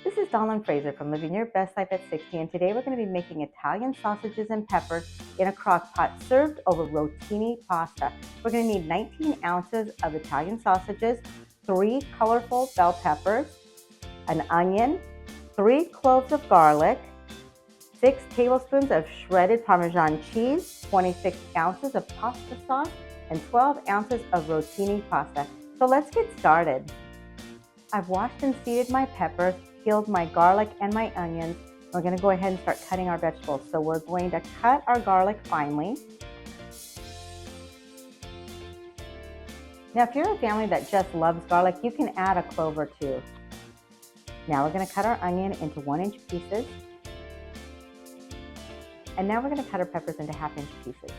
This is Dawn Fraser from Living Your Best Life at 60, and today we're going to be making Italian sausages and peppers in a crock pot served over rotini pasta. We're going to need 19 ounces of Italian sausages, 3 colorful bell peppers, an onion, 3 cloves of garlic, 6 tablespoons of shredded Parmesan cheese, 26 ounces of pasta sauce, and 12 ounces of rotini pasta. So let's get started. I've washed and seeded my peppers, peeled my garlic and my onions. We're going to go ahead and start cutting our vegetables. So we're going to cut our garlic finely. Now, if you're a family that just loves garlic, you can add a clove or 2. Now we're going to cut our onion into 1-inch pieces. And now we're going to cut our peppers into 1/2-inch pieces.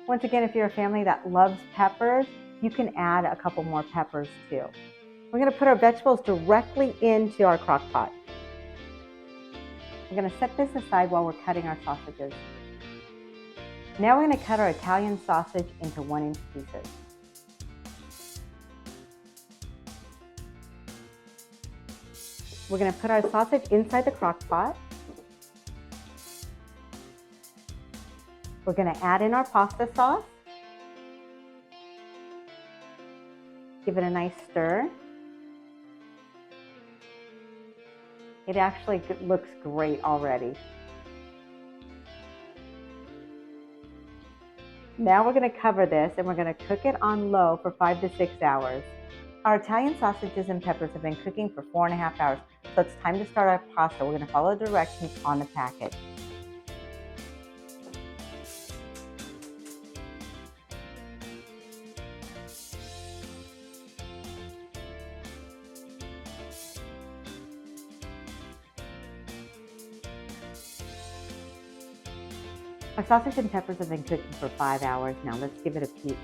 Once again, if you're a family that loves peppers, you can add a couple more peppers too. We're going to put our vegetables directly into our crock pot. We're going to set this aside while we're cutting our sausages. Now we're going to cut our Italian sausage into 1-inch pieces. We're going to put our sausage inside the crock pot. We're going to add in our pasta sauce. Give it a nice stir. It actually looks great already. Now we're going to cover this and we're going to cook it on low for 5 to 6 hours. Our Italian sausages and peppers have been cooking for 4.5 hours, so it's time to start our pasta. We're going to follow the directions on the package. Our sausage and peppers have been cooking for 5 hours now. Let's give it a peek.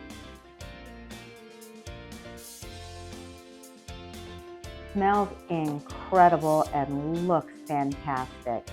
Smells incredible and looks fantastic.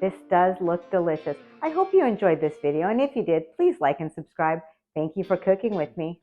This does look delicious. I hope you enjoyed this video, and if you did, please like and subscribe. Thank you for cooking with me.